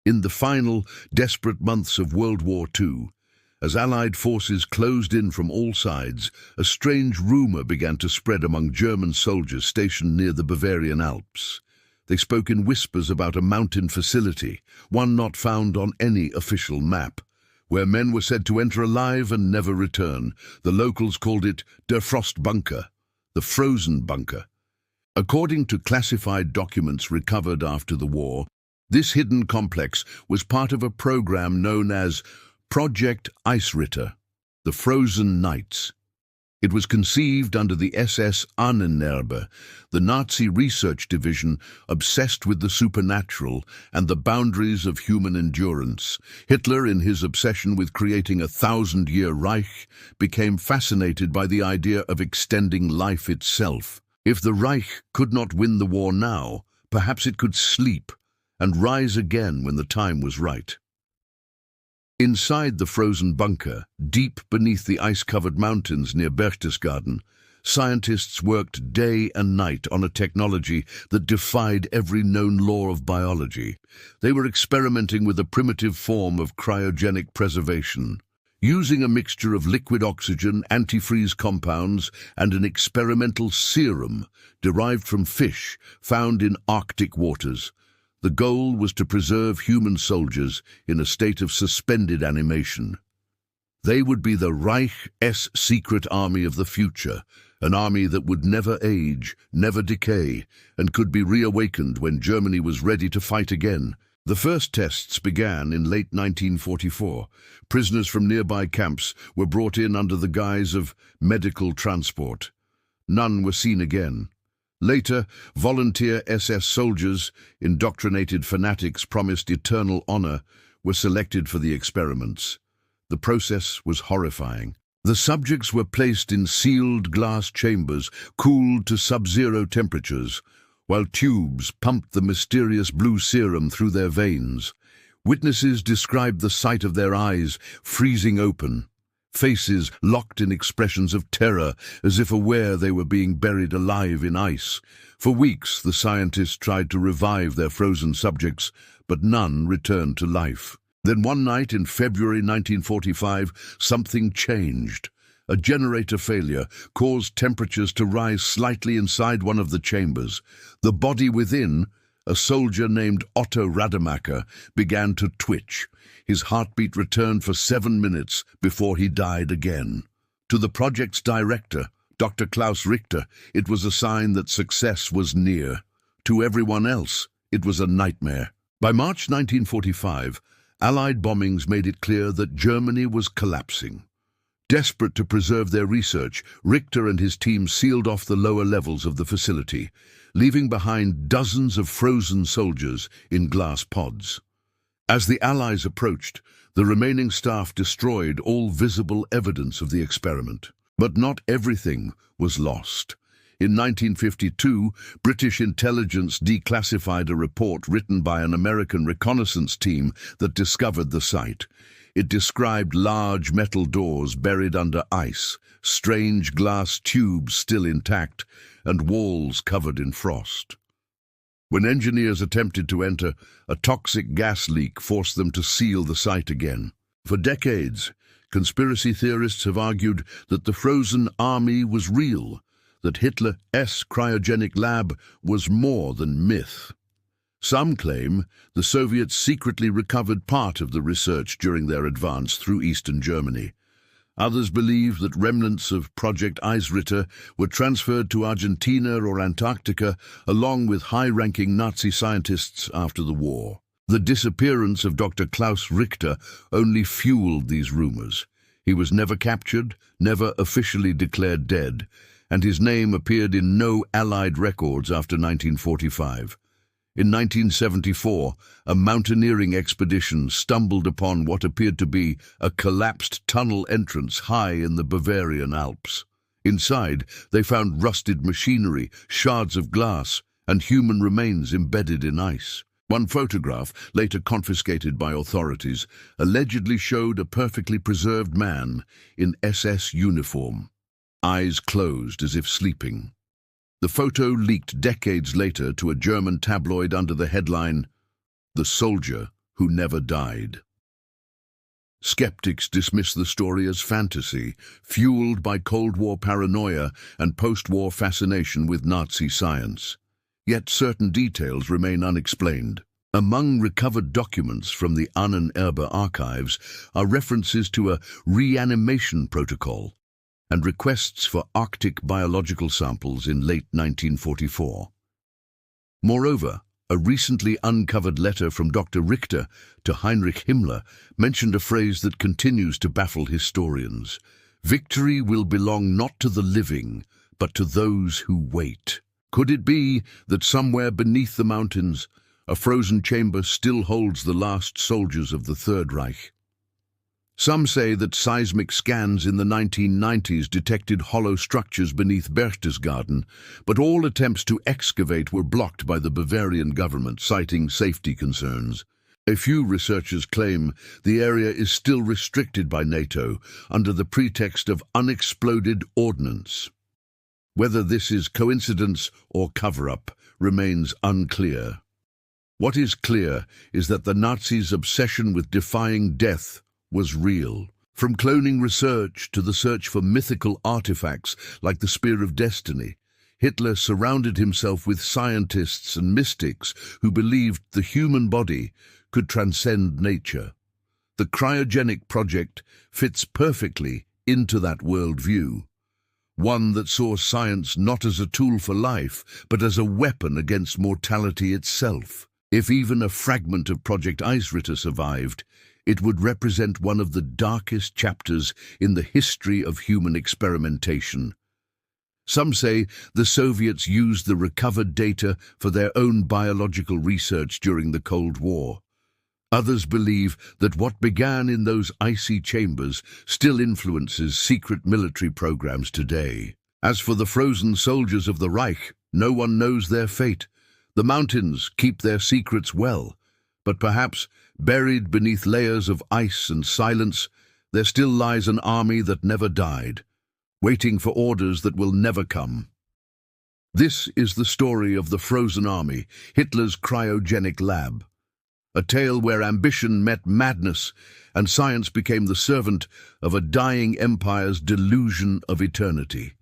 In the final, desperate months of World War II, as Allied forces closed in from all sides, a strange rumor began to spread among German soldiers stationed near the Bavarian Alps. They spoke in whispers about a mountain facility, one not found on any official map, where men were said to enter alive and never return. The locals called it Der Frostbunker, the frozen bunker. According to classified documents recovered after the war, this hidden complex was part of a program known as Project Eisritter, the Frozen Nights. It was conceived under the SS Ahnenerbe, the Nazi research division obsessed with the supernatural and the boundaries of human endurance. Hitler, in his obsession with creating a 1,000-year Reich, became fascinated by the idea of extending life itself. If the Reich could not win the war now, perhaps it could sleep and rise again when the time was right. Inside the frozen bunker, deep beneath the ice-covered mountains near Berchtesgaden, scientists worked day and night on a technology that defied every known law of biology. They were experimenting with a primitive form of cryogenic preservation, using a mixture of liquid oxygen, antifreeze compounds, and an experimental serum derived from fish found in Arctic waters. The goal was to preserve human soldiers in a state of suspended animation. They would be the Reich's secret army of the future, an army that would never age, never decay, and could be reawakened when Germany was ready to fight again. The first tests began in late 1944. Prisoners from nearby camps were brought in under the guise of medical transport. None were seen again. Later, volunteer SS soldiers, indoctrinated fanatics promised eternal honor, were selected for the experiments. The process was horrifying. The subjects were placed in sealed glass chambers, cooled to sub-zero temperatures, while tubes pumped the mysterious blue serum through their veins. Witnesses described the sight of their eyes freezing open, faces locked in expressions of terror as if aware they were being buried alive in ice. For weeks, the scientists tried to revive their frozen subjects, but none returned to life. Then one night in February 1945, something changed. A generator failure caused temperatures to rise slightly inside one of the chambers. The body within, a soldier named Otto Rademacher, began to twitch. His heartbeat returned for 7 minutes before he died again. To the project's director, Dr. Klaus Richter, it was a sign that success was near. To everyone else, it was a nightmare. By March 1945, Allied bombings made it clear that Germany was collapsing. Desperate to preserve their research, Richter and his team sealed off the lower levels of the facility, leaving behind dozens of frozen soldiers in glass pods. As the Allies approached, the remaining staff destroyed all visible evidence of the experiment. But not everything was lost. In 1952, British intelligence declassified a report written by an American reconnaissance team that discovered the site. It described large metal doors buried under ice, strange glass tubes still intact, and walls covered in frost. When engineers attempted to enter, a toxic gas leak forced them to seal the site again. For decades, conspiracy theorists have argued that the frozen army was real, that Hitler's cryogenic lab was more than myth. Some claim the Soviets secretly recovered part of the research during their advance through eastern Germany. Others believe that remnants of Project Eisritter were transferred to Argentina or Antarctica along with high-ranking Nazi scientists after the war. The disappearance of Dr. Klaus Richter only fueled these rumors. He was never captured, never officially declared dead, and his name appeared in no Allied records after 1945. In 1974, a mountaineering expedition stumbled upon what appeared to be a collapsed tunnel entrance high in the Bavarian Alps. Inside, they found rusted machinery, shards of glass, and human remains embedded in ice. One photograph, later confiscated by authorities, allegedly showed a perfectly preserved man in SS uniform, eyes closed as if sleeping. The photo leaked decades later to a German tabloid under the headline, "The Soldier who never died. Skeptics dismiss the story as fantasy, fueled by Cold War paranoia and post-war fascination with Nazi science. Yet certain details remain unexplained. Among recovered documents from the Ahnenerbe archives are references to a reanimation protocol and requests for Arctic biological samples in late 1944. Moreover, a recently uncovered letter from Dr. Richter to Heinrich Himmler mentioned a phrase that continues to baffle historians. Victory will belong not to the living, but to those who wait. Could it be that somewhere beneath the mountains, a frozen chamber still holds the last soldiers of the Third Reich? Some say that seismic scans in the 1990s detected hollow structures beneath Berchtesgaden, but all attempts to excavate were blocked by the Bavarian government, citing safety concerns. A few researchers claim the area is still restricted by NATO under the pretext of unexploded ordnance. Whether this is coincidence or cover-up remains unclear. What is clear is that the Nazis' obsession with defying death was real. From cloning research to the search for mythical artifacts like the Spear of Destiny, Hitler surrounded himself with scientists and mystics who believed the human body could transcend nature. The Cryogenic project fits perfectly into that worldview, one that saw science not as a tool for life, but as a weapon against mortality itself. If even a fragment of Project Eisritter survived, it would represent one of the darkest chapters in the history of human experimentation. Some say the Soviets used the recovered data for their own biological research during the Cold War. Others believe that what began in those icy chambers still influences secret military programs today. As for the frozen soldiers of the Reich, no one knows their fate. The mountains keep their secrets well, but perhaps buried beneath layers of ice and silence, there still lies an army that never died, waiting for orders that will never come. This is the story of the Frozen Army, Hitler's cryogenic lab. A tale where ambition met madness and science became the servant of a dying empire's delusion of eternity.